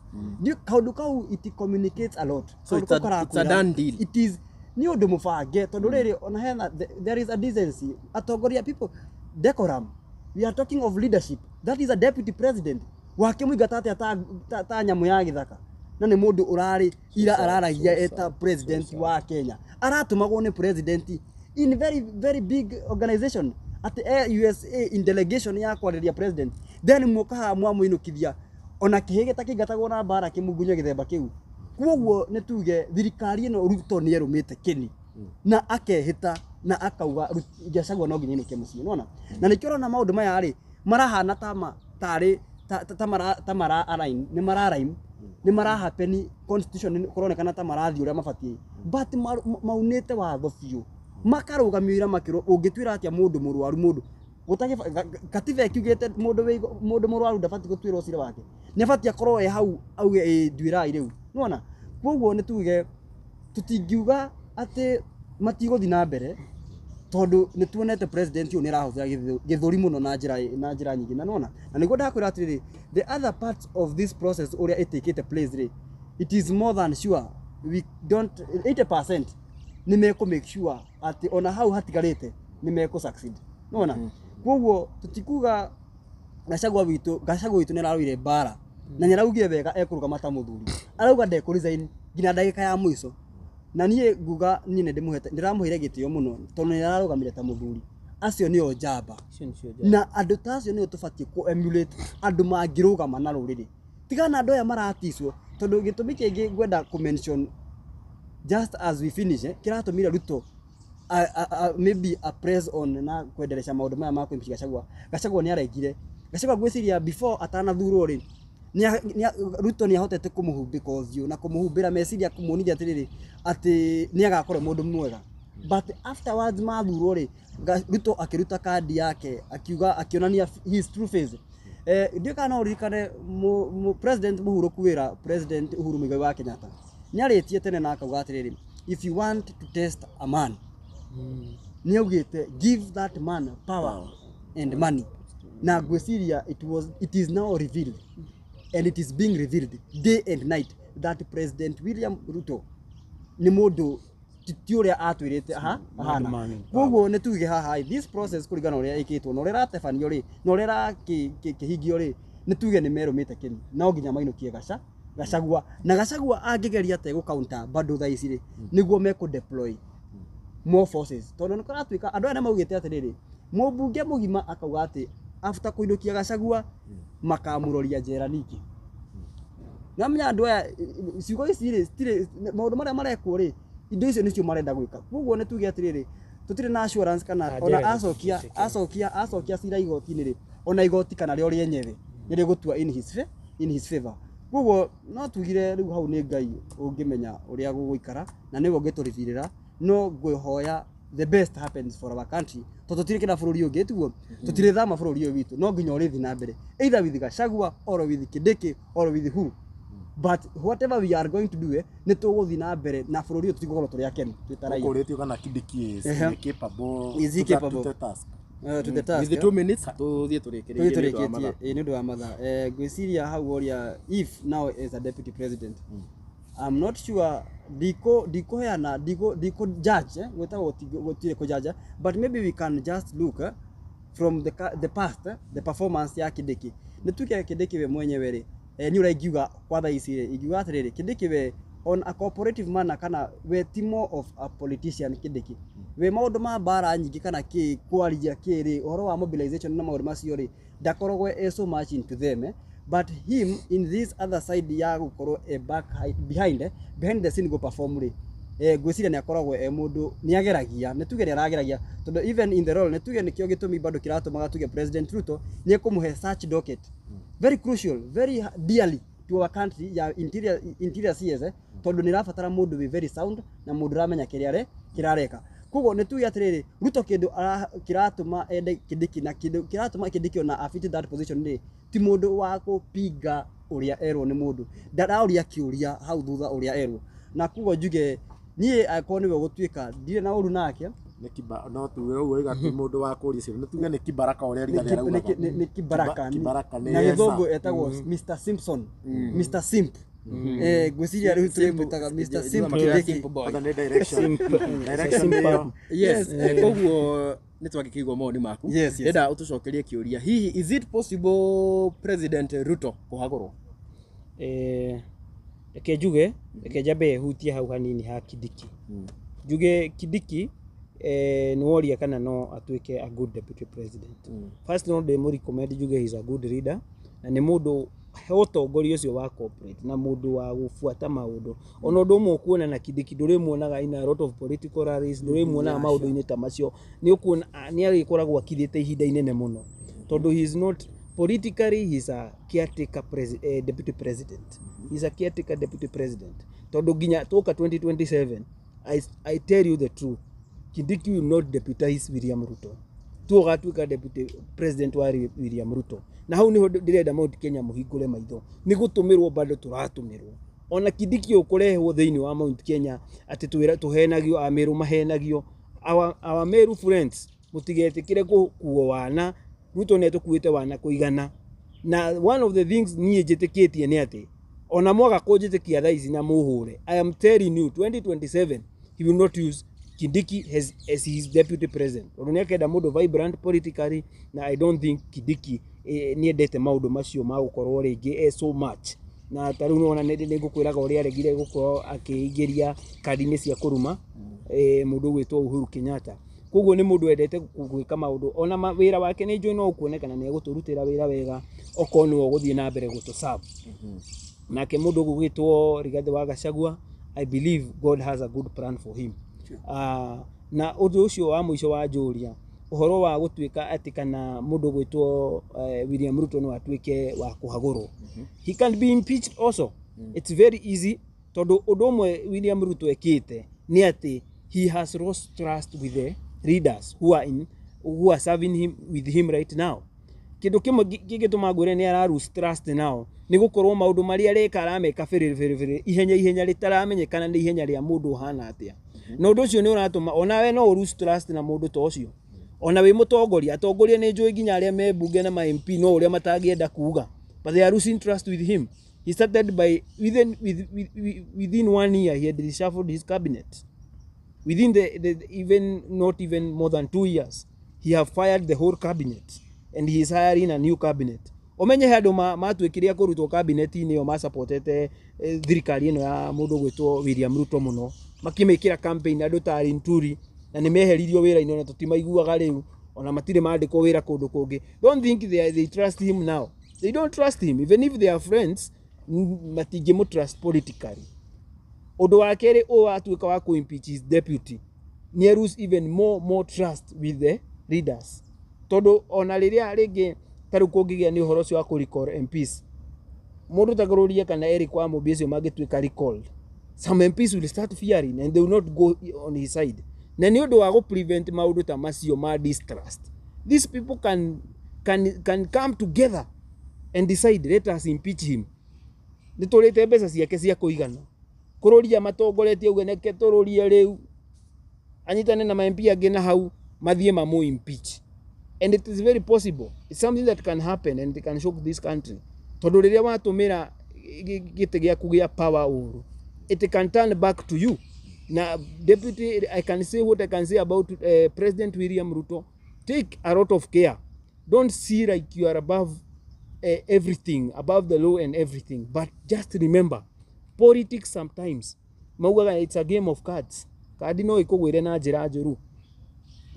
ndio kaundu kau it communicates a lot so it's a done deal it is ni undu mubange tondu riri ona hena there is a decency atongoria people decorum we are talking of leadership that is a deputy president wake muigata ta nyamu ya githaka na ni mundu urari ira araragia eta president wa Kenya aratumagwo ni president in very big organization at USA in delegation ya kwariria president then mukaha Muinukithia ona kihige takingatagwo na bara kimugunye githemba kiu kwoguo ne tuge thirikari ino Ruto ni erumite kini na akehita na akauga Gachagua no nginya inuke mucii unaona na nikiro na maundu maya ri marahana tamara araim ni mara happen constitution kuronekana tamarathi uria mabatie but maunite watho biu makarugamira makiro ungitwira atia mundu murwaru mundu gutagi katiba kiugete mundu murwaru ndabati gutwira ucira wake ni abati akorwo hau auge ndwira iriu unaona kwoguo ni tuge tutingiuga ati matiguthi na mbere tondu ni tuonete president uyu ni rahuthira githuri muno na njira nyingi na unaona na niguo ndakwira atiri the other parts of this process uria itikite place it is more than sure we don't 80% nimeko make sure ati ona hau hatigarite nimeko succeed nona koguo tutikuga Gachagua witu niraruire bara na nyaraugire wega ekuruga mata muthuri arauga ndeko resign ngina ndagika ya mwiso na nie nguga nine ndiramuhire gitio muno tondu nirarugamire ta muthuri acio nio njamba na andu ta acio nio tubatie ku emulate andu mangirugama na ruriri tigana andu aya maratiswo tondu gitumi kingi ngwenda ku mention just as we finish kiratumira Ruto maybe a press on na kwenderesha maundu maya ma kuimpiga Gachagua ni araigire Gachagua gwiciria before atana thuro ri Ruto ni ahotete kumuhumbika uthio na kumuhumbira meciria kumunithia atiriri ati ni agakorwo mundu mwega but afterwards mathuro ri Ruto akiruta kadi yake akionania his true face ndio kana urikane president muhuruku wira president Uhuru Muigai wa Kenyatta ni aritie tene na akauga atiriri if you want to test a man ni augite give that man power and money na gweciria it is now revealed and it is being revealed day and night that President William Ruto ni mundu tituria atwirite hana koguo ne tuge haha this process kurigana uria ikitwo no rira tefanio ri no rira kihingio ri ne tuge ni merumite kini no nginya mainukie Gachagua angigeria te go counter bado tha ici ri niguo meko deploy more forces tondu ni karatwika andu ane maugite atiriri mubunge mugima akauga ati after kuinukia Gachagua makamuroria njera niki namnya andu aya ciugo ici ri stire maundu maria marekwo ri indo icio nicio marenda gwika koguo ne tuge atiriri tutire na assurance kana ona acokia cira igoti-ini ri ona igoti kana rio rienyewe niri gutua in his favor koguo no tugire riu hau ni Ngai ungimenya uria guguikara na niwe ungiturithirira no ngwihoya the best happens for our country tutire kina bururi ungi tuguo tutire thama bururi uyu witu no nginya urithi na mbere either with Gachagua or with Kindiki or with who but whatever we are going to do ni tuguthi na mbere na bururi uyu tutigukoro turi akenu twitaraia ukoretio kana Kindiki is capable to the task to the task with the 2 minutes tuthie turikirie ni ndu wa matha gwiciria hau oria if now as a deputy president I'm not sure diko heana diko judge without gotire ko judge but maybe we can just look from the past the performance ya Kindiki nituke Kindiki we mwenyewe ri ni uraiguga kwa tha ici ri iguga atiriri Kindiki we on a cooperative manner kana we timo of a politician Kindiki we maundu ma bara nyingi kana ki kwaria kiri horo wa mobilization na maundu macio ri ndakorogwe so much into them but him in this other side ya gukorwo behind the scene go perform ri gwiciria ni akoragwo mundu ni ageragia ni tuge ni arageragia tondu even in the role ni tuge nikio gitumi bado kiratumaga tuge President Ruto ni kumuhe search docket very crucial very dearly to our country ya interior CS tondu ni rafatara mundu we very sound na mundu ramenya kirareka koguo ni tuge atiriri Ruto kindu kiratuma ende Kindiki na kindu kiratuma Kindiki ona afiti that position ni ti mundu wa kupiga uria erwo ni mundu ndarauria kiuria hau thutha uria erwo na koguo njuge nie akoni we gutwika ndire na uru nake ni kiba no tuwe ugo igati mundu wa kuria cio ni tuge ni kibaraka uria riga rauga ni kibaraka na githungu etagwo Mr Simpson Mr Simp gwiciria riu turimutaga Mr Simp Kindiki other direction yes koguo ni twagikigwo maoni maku enda utucokerie kiuria hihi is it possible President Ruto kuhagorwo reke njuge reke njambe hutie hau hanini ha Kindiki njuge Kindiki ni woria kana no atuike a good deputy president first no de recommend njuge he is a good leader na ni mundu utongoria ucio wa corporate na mundu wa gufuata maundu ona undu umwe kuona na Kindiki nduri muonaga in a lot of political rallies nduri muonaga maundu-ini ta macio ni ukuona ni agikoragwo akithite ihinda inene muno tondu he is not politically he is a caretaker deputy president he is a caretaker deputy president tondu ginya toka 2027 I tell you the truth Kindiki will not deputize William Ruto tugatwika deputy president wa William Ruto na hau niho ndirenda Mount Kenya muhingure maitho ni gutumirwo bado turatumirwo ona Kindiki ukurehwo thiini wa Mount Kenya ati tuhenagio ameru mahenagio our meru friends mutigetikire kuo wana Ruto ne tukuite wana kuigana na one of the things nie njitikitie ni ati ona mwaga kunjitikia thaici na muhure I am telling you 2027 he will not use Kindiki as his deputy president. Onekenda mundu vibrant politically, na I don't think Kindiki ni endete maundu macio ma gukorwo ringi so much. Na tariu nona nĩ ngũkwĩraga ũrĩa aregire gũkorwo akĩingĩria kadi-inĩ cia kũruma mũndũ gwĩtwo Uhuru Kenyatta. Koguo nĩ mũndũ endete gwĩka maũndũ, ona wĩra wake nĩ njũĩ no ũkuonekana nĩ egũtũrutĩra wĩra wega, okorwo nĩwe ũgũthiĩ na mbere gũtũserve. Nake mũndũ gwĩtwo Rigathi wa Gachagua, I believe God has a good plan for him. Na ũndũ ũcio wa mũico wa njũria, ũhoro wa gũtuĩka atĩ kana mũndũ gwĩtwo William Ruto no atuĩke wa kũhagũrwo. He can be impeached also. It's very easy. Tondũ ũndũ ũmwe William Ruto ekĩte nĩ atĩ he has lost trust with the leaders who are serving him with him right now. Kĩndũ kĩmwe gĩgĩtũma ngwĩre nĩ ara lose trust now nĩ gũkorwo maũndũ marĩa areka arameka bĩrĩ ihenya rĩtaramenyekana nĩ ihenya rĩa mũndũ ũhana atĩa. Na ũndũ ũcio nĩ ũratũma onawe no lose trust na mũndũ ta ũcio. Ona wĩ mũtongoria, atongoria nĩ njũĩ nginya arĩa me bunge na ma MP no ũrĩa matangĩenda kuuga, but they are losing trust with him. He started by within 1 year he had reshuffled his cabinet. Within not even more than 2 years, he have fired the whole cabinet and he is hiring a new cabinet. Omenye handũ matuĩkĩria kũrutwo cabinet-inĩ ĩyo masupportete thirikari ĩno ya mũndũ gwĩtwo William Ruto mũno, makĩmĩkĩra campaign andũ ta Nturi, na nĩ meheririo wĩra-inĩ na tũtimaiguaga rĩu, ona matirĩ mandĩkwo wĩra kũndũ kũngĩ. Don't think they trust him now. They don't trust him. Even if they are friends, matingĩmũtrust politically. Ũndũ wa kerĩ atuĩka wa kũ-impeach his deputy, nĩ lose even more trust with the leaders. Tondũ ona rĩrĩa rĩngĩ tarĩu kũngĩgĩa nĩ ũhoro ũcio wa kũ-recall MPs, mũndũ ta Kururia kana Eric wa Mũmbi ũcio mangĩtuĩka recalled, some MPs will start fearing and they will not go on his side. Na nĩ ũndũ wa gũ-prevent maũndũ ta macio ma distrust, these people can come together and decide, let us impeach him. Nĩ tũrĩte mbeca ciake cia kũigana. Kururia matongoretie uge neke tũrũrie rĩu anyitane na MP angĩ na hau mathiĩ mamu impeach. And it is very possible. It's something that can happen and it can shock this country. Tondũ rĩrĩa watũmĩra gĩtĩ gĩaku gĩa power ũru, it can turn back to you. Na deputy, I can say what I can say about President William Ruto. Take a lot of care. Don't see like you are above everything, above the law and everything. But just remember, politics sometimes, maugaga it's a game of cards. Kadi no ikũgwĩre na njĩra njũru.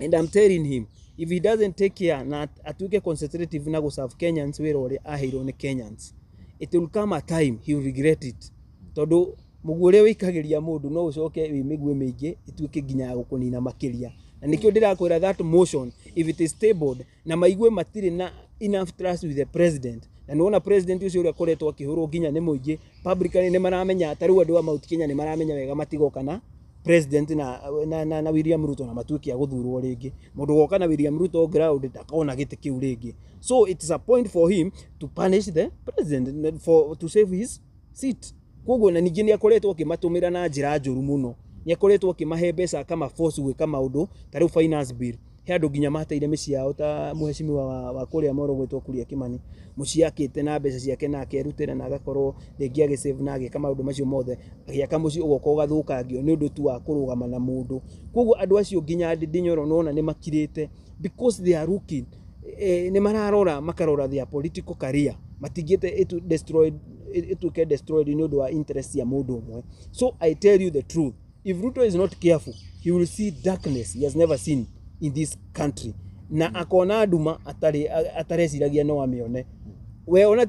And I'm telling him, if he doesn't take care na atuĩke concentrative na gũserve Kenyans wĩra ũrĩa aheirwo nĩ Kenyans, it will come a time he will regret it. Tondũ mũguo ũrĩa wĩikagĩria mũndũ no ũcoke wĩ mĩguĩ mĩingĩ ĩtuĩke nginya gũkũnina makĩria. Na nĩkĩo ndĩrakwĩra that motion, if it is tabled na maigue matirĩ na enough trust with the president, na nĩwona president ũcio ũrĩa koretwo akĩhũrwo nginya nĩ mũingĩ, publicly nĩ maramenya, tarĩu andũ a Mount Kenya nĩ maramenya wega matigoka na president na William Ruto na matuĩke a gũthurwo rĩngĩ. Mũndũ goka na William Ruto ground ndakona gĩtĩ kĩu rĩngĩ. So it is a point for him to punish the president to save his seat. Koguo na ningĩ nĩ akoretwo akĩmatũmĩra na njĩra njũru mũno. Nĩ akoretwo akĩmahe mbeca kama force gwĩka maũndũ, tarĩu finance bill. He andũ nginya mateire mĩciĩ yao ta mũheshimiwa wa kũrĩa Moro gwĩtwo Kuria Kimani. Mũciĩ akĩte na mbeca ciake na akerutĩra na agakorwo rĩngĩ agĩsave na agĩka maũndũ macio mothe. Agĩaka mũciĩ ũgoka ũgathũkangio nĩ ũndũ tu wa kũrũgama na mũndũ. Koguo andũ acio nginya Ndinyoro nona nĩ makirĩte because they are looking, nĩ mararora makarora their political career. Matingĩte ituĩke destroyed nĩ ũndũ wa interest ya mũndũ ũmwe. So I tell you the truth, if Ruto is not careful, he will see darkness he has never seen in this country. Na akona nduma atareciragia no amĩone. We ona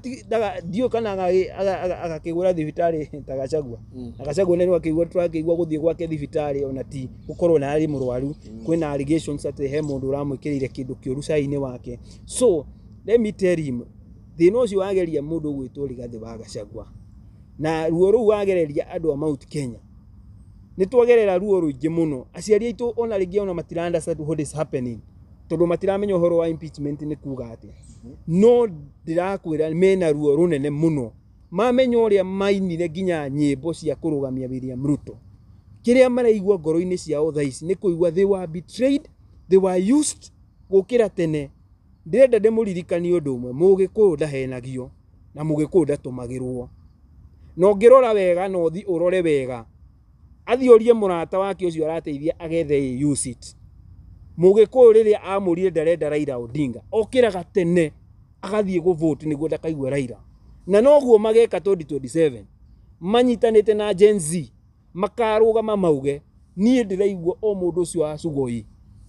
dio kana agakĩgũra thibitarĩ ta Gachagua. Gachagua nĩ akĩigua gũthiĩ gwake thibitarĩ ona ti gũkorwo na arĩ mũrwaru. Kwĩna allegations atĩ he mũndũ ũramwĩkĩrĩire kĩndũ kĩũru cai-inĩ wake. So let me tell him, thĩna ũcio wageria mũndũ gwĩtwo Rigathi wa Gachagua, na ruo rũu wagereria andũ a Mount Kenya, nĩ twagerera ruo rũingĩ mũno. Aciari aitũ ona rĩngĩ ona matira understand what is happening, tondũ matiramenya ũhoro wa impeachment nĩ kuuga atĩa. No ndĩrakwĩra mena ruo rũnene mũno. Mamenya ũrĩa mainire nginya nyĩmbo cia kũrũgamia William Ruto. Kĩrĩa maraigua ngoro-inĩ ciao thaa ici nĩ kũigua they were betrayed, they were used. Gũkĩra tene, ndĩrenda ndĩmũririkanie ũndũ ũmwe, Mũgĩkũyũ ndahenagio na Mũgĩkũyũ ndatũmagĩrwo. Na ũngĩrora wega na ũthi ũrore wega, athiorie murata wake ucio arateithia agethe use it Mugikuyu riria amurire ndarenda Raila Odinga okiraga tene agathie go vote niguo ndakaigwe Raila na noguo mageka 2027 manyitanite na Gen Z makarugama mauge nie ndiraigua o mundu ucio wa Sugoi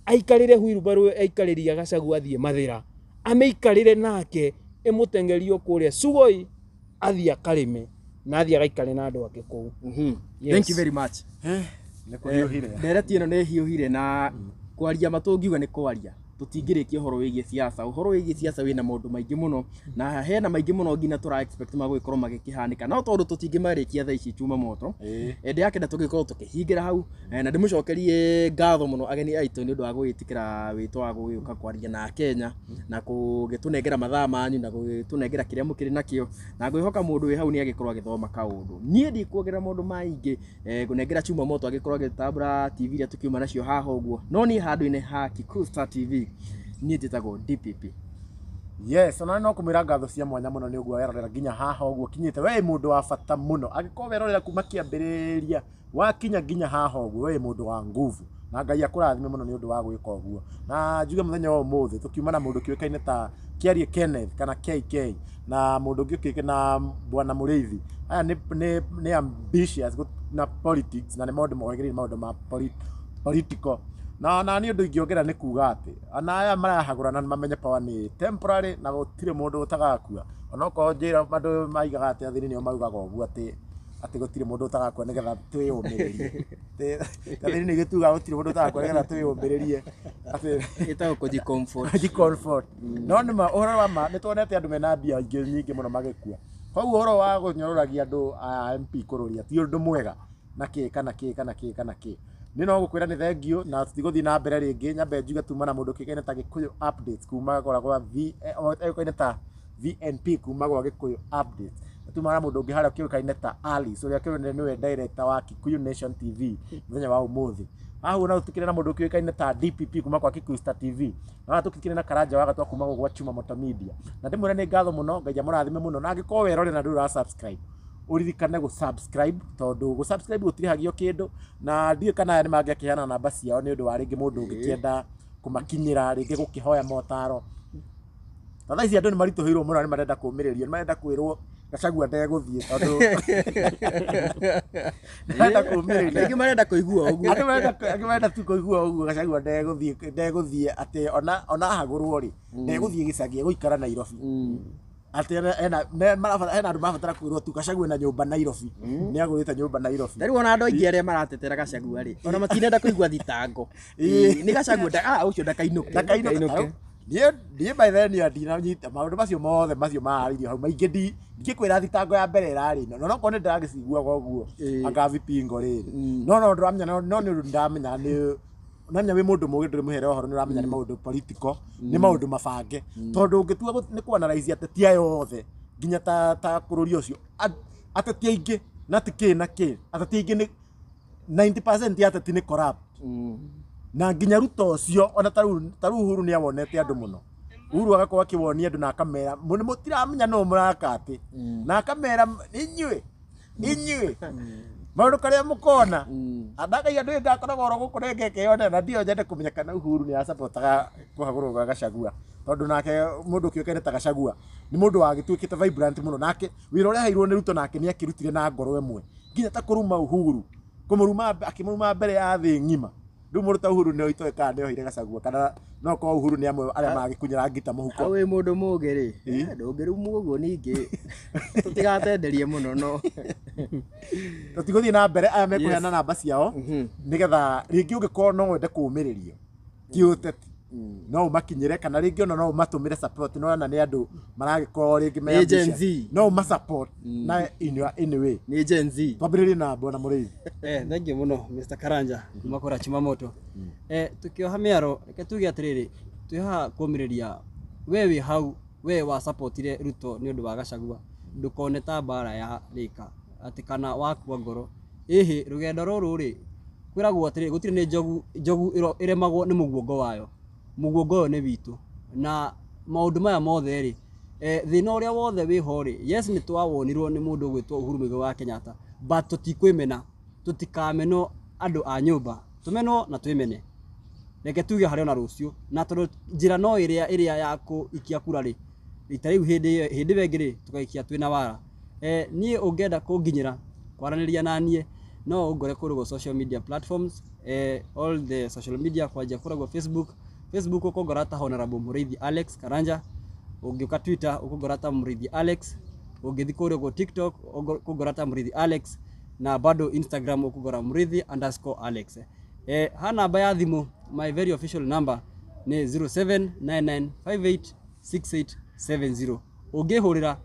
aikarire huirubaru aikariria Gachagua athie mathira ameikarire nake emutengerio kuria Sugoi athia karime na athia gaikare na andu ake kou. Thank you very much. Nikuhiuhire Ndereti ino ne hiuhire na kwaria matungiuga ni kwaria tutingirikia horo wigie siasa uhoro wigie siasa wina maundu maingi muno na hena maingi muno ngina tura expect magwikorwo magikihanika no tondu tutingimarikia thaa ici chuma moto ende yake na tugikorwo tukihingira hau na ndimucokerie ngatho muno ageni aitu ni undu wa gwitikira wito wa guka kwaria na Kenya na kugitunengera mathaa manyu na gugitunengera kiria mukiri nakio na ngwihoka mundu wi hau ni agikorwo agithoma kaundu nie ndi kuongerera maundu maingi gunengera chuma moto agikorwo agitambura TV ria tukiuma nacio haha uguo no ni handu-ini ha Kikusta TV nie titago DPP. Yes, ona no kumira ngatho cia mwanya muno ni uguo yarorera nginya haha uguo kinyite we mundu wa bata muno agikorwo werorera kuma kiambiriria wakinya nginya haha uguo we mundu wa nguvu na Ngai akurathime muno ni undu wa gwika uguo na njuge muthenya wa umuthi tukiuma na mundu kiukaine ta Kiarie Kenneth kana KK na mundu ngiukike na Bwana Mureithi aya ni ambitious na politics na ni maundu mogereire maundu ma political na ni undu ingiongera ni kuga ati ana aya marahagurana mamenye power ni temporary na gutire mundu utagakua onoko njira mandu maigaga ati athini nio maugaga uguo ati gutire mundu utagakua nigetha twiyumiririe athini ni gituga gutire mundu utagakua nigetha twiyumiririe ati itago kuji comfort no ni ma uhoro wa ma ni tuonete andu mena mbia nyingi muno magikua koguo uhoro wa gunyororagia andu a MP Kururia ti undu mwega na ki ni no gukwira ni thengio na tutigothi na mbere ringi nyambe njuga tuma na mundu kikaine ta Gikuyu updates kuma gwa ekaine ta VNP kuma gwa Gikuyu updates tuma na mundu ngihara kikaine ta Ali so ria kiru niwe director wa Kikuyu Nation TV muthenya wa umuthi ahu na tukire na mundu kikaine ta DPP kuma kwa Kikusta TV na tukikire na Karanja waga twa kuma gwa Chuma Moto Media na ndimure ni ngatho muno Ngai amurathime muno na ngiko werore na ndura subscribe uririkane go subscribe tondu go subscribe gutirihagio kindu na ndiye kana ni mangiakihana namba ciao ni undu wa ringi mundu ungikienda kumakinyira ringi gukihoya motaro tha ici andu ni marituhirwo muno ni marenda kumiririo ni marenda kwirwo Gachagua ndeguthie tondu marenda kumiririo ringi marenda kuigua uguo andu marenda tu kuigua uguo Gachagua ndeguthie ati ona hagurwo ri ndeguthie gicagi guikara Nairobi ati ena andu mabatara kwirwo tu Gachagua na nyumba Nairobi ni agurite nyumba Nairobi ndari wona andu aingi aria maratetera Gachagua ri ona matinenda kuigua thitango ni Gachagua ucio ndakainuke nie by then ya dina nyita maundu macio mothe macio maaririo hau maingi ndikwira thitango ya mbere irari no ko ni ndagicigua goguo anga vipingo riri no ndramenya no ni ndamenya ni unamenya wi mundu mugi nduri muhere ohoro ni uramenya ni maundu political ni maundu mabange tondu ungitua ni kuanalyze ateti ayo othe nginya ta Kururia ucio ateti aingi na tiki ateti aingi ni 90% ya ateti ni corrupt na nginya Ruto ucio ona taru Uhuru ni awonete andu muno Uhuru agakorwo akiwonia andu na kamera mutiramenya no murakati na kamera inyue maundu karia mukona adaga ya ndu ndakoragwo oro guku nengeke yone na ndio njende kumenya kana Uhuru ni asupportaga kuhagurwo gwa Gachagua tondu nake mundu kiukene ta Gachagua ni mundu wagituikite vibrant muno nake wira uria hairwo ni Ruto nake ni akirutire na ngoro imwe nginya ta kuruma Uhuru akimuruma mbere ya thi ngima ndu mundu ta Uhuru ni oitoe kana ni ohire Gachagua kana no ko Uhuru ni amwe aria magikunyira ngita muhuko awe mundu muge ri ndungirumu uguo ningi tutigatenderie muno no tutiguthi na mbere aya mekuheana namba ciao nigetha ringi ungikorwo no wende kumiririo ti uteti no umakinyire kana ringi ona no umatumire support no na ni andu maragikorwo ringi me no umasupport na anyway ni Gen Z twambiririe na Bwana Mureithi thank you muno Mr. Karanja makora Chuma Moto tukioha miaro reke tuge atiriri twiha kumiriria wewe hau we wa supportire Ruto ni undu wa Gachagua ndukone ta bara ya rika ati kana wakua ngoro ihi rugendo ruru ri kwiragwo atiri gutire ni njogu iremagwo ni muguongo wayo muguongo ni witu na maundu maya mothe ri thina uria wothe wiho ri yes ni twawonirwo ni mundu gwitwo Uhuru Muigai wa Kenyatta but tutikwimena tutikameno andu a nyumba tumeno na twimene reke tuge hari ona rucio na tondu njira no iria yako ikia kura ri itari hindi wengire tukaikia twina wara nie ungenda kunginyira kwaraniria nanie no ungore kurugo social media platforms all the social media kwaje kurugo Facebook ukongorata Honorable Muriithi Alex Karanja, ugiuka Twitter ukongorata Muriithi Alex, ugithi kurugo TikTok ukongorata Muriithi Alex, na bado Instagram ukongora Muriithi_Alex. Ha namba ya thimu, my very official number ni 0799586870. Ungihurira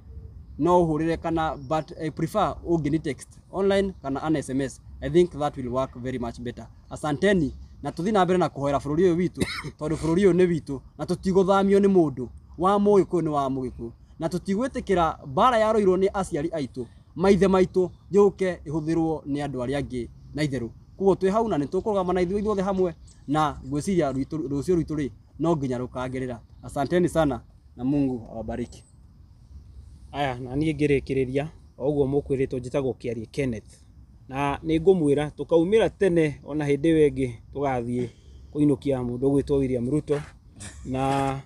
no uhurire kana, but I prefer ungini text online kana an SMS. I think that will work very much better. Asanteni na tuthi na mbere na kuhoera bururi uyu witu tondu bururi uyu ni witu na tutiguthamio ni mundu wa Mugiku ni wa Mugiku na tutigwitikira bara ya roirwo ni aciari aitu maithe maitu njuke ihuthirwo ni andu ari angi na itheru kugo twi hau na ni tukurugama na ithuothe hamwe na gwiciria rucio rwitu ri no nginya rukagirira. Asanteni sana na Mungu awabariki. Aya na niĩ ngĩrĩkĩrĩria oguo mũkwĩrĩtwo njĩtagwo Kĩarie Kenneth na nĩ ngũmwĩra tukaumĩra tene ona hĩndĩ ĩyo ĩngĩ tũgathiĩ kũinũkia mũndũ ũgwĩtwo William Ruto na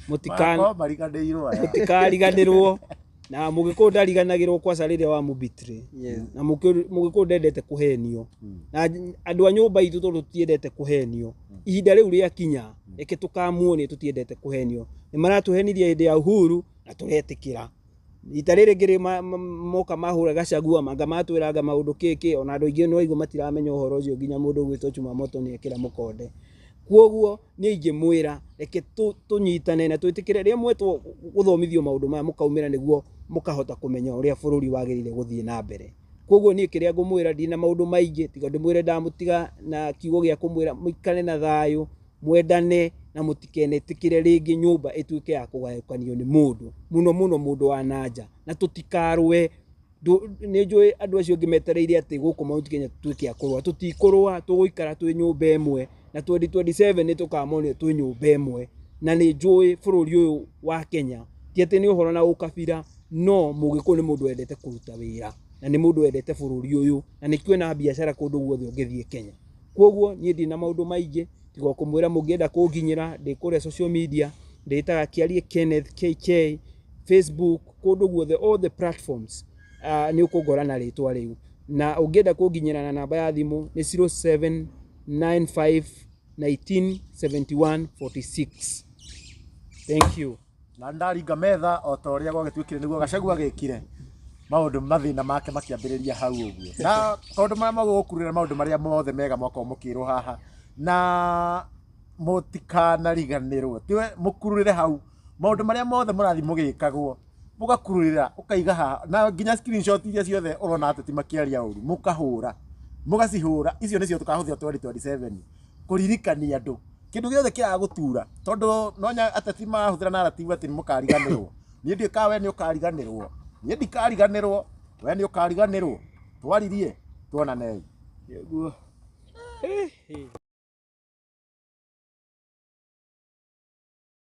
mũtikariganĩrwo na Mũgĩkũyũ ndariganagĩrwo kwaca rĩrĩa wa mũbitire na Mũgĩkũyũ ndendete kũhenio na andũ a nyũmba itũ tondũ tutiendete kũhenio ihinda rĩu rĩakinya reke tũkamuonie tutiendete kũhenio nĩ maratũhenirie hĩndĩ ya Uhuru na tũretĩkĩra ita rĩrĩ ngĩrĩ moka mahũra Gachagua manga matwĩraga maũndũ kĩkĩ ona andũ aingĩ no igũ matiramenya ũhoro ũcio nginya mũndũ ũgwĩtwo Chumamoto nĩ ekĩra mũkonde. Kuoguo nĩ ingĩmwĩra reke tũnyitane na twĩtĩkĩre rĩrĩa mwetwo gũthomithio maũndũ maya mũkaumĩra nĩguo mũkahota kũmenya ũrĩa bũrũri wagĩrĩire gũthiĩ na mbere. Kuoguo niĩ kĩrĩa ngũmwĩra ndina maũndũ maingĩ tiga ndĩmwĩre ndamũtiga na kiugo gĩa kũmwĩra mũikare na thayũ mwendane na mũtikenetĩkĩre rĩngĩ nyũmba ĩtuĩke ya kũgayũkanio nĩ mũndũ mũno mũndũ wa nanja na tũtikarwe nĩ njũĩ andũ acio angĩ metereire atĩ gũkũ Mount Kenya tuĩke a kũrũa tũtikũrũa tũgũikara twĩ nyũmba ĩmwe na 2027 nĩ tũkamonio twĩ nyũmba ĩmwe na nĩ njũĩ bũrũri ũyũ wa Kenya ti atĩ nĩ ũhoro na ũkabira no Mũgĩkũyũ nĩ mũndũ wendete kũruta wĩra na nĩ mũndũ wendete bũrũri ũyũ na nĩ kwĩna biacara kũndũ guothe ũngĩthiĩ Kenya. Kuoguo niĩ ndina maũndũ maingĩ tiga kũmwĩra mũngĩenda kũnginyĩra ndĩ kũrĩa social media ndĩtaga Kĩarie Kenneth KK Facebook kũndũ guothe all the platforms nĩ ũkũngora na rĩtwa rĩu na ũngĩenda kũnginyĩra na namba ya thimũ nĩ 0795197146. Thank you. Na ndaringa metha o ta ũrĩa gwagĩtuĩkire nĩguo Gachagua gĩkire maũndũ mathĩna make makĩambĩrĩria hau ũguo na maũndũ marĩa magũkurĩra maũndũ marĩa mothe mega mwako mũkĩrwo haha na mũtikanariganĩrwo tiwe mũkururĩre hau maũndũ marĩa mothe mũrathi mũgĩkagwo mũgakururĩra ũkaiga haha na nginya screenshot iria ciothe ũrona atĩ ti makĩaria ũru mũkahũra mũgacihũra icio nĩcio tũkahũthia 2027 kũririkania andũ kĩndũ gĩothe kĩaga gũtura tondũ nonya ateti mahũthĩra narrative atĩ mũkariganĩrwo niĩ ndĩka we nĩ ũkariganĩrwo niĩ ndikariganĩrwo we nĩ ũkariganĩrwo twaririe tuonane.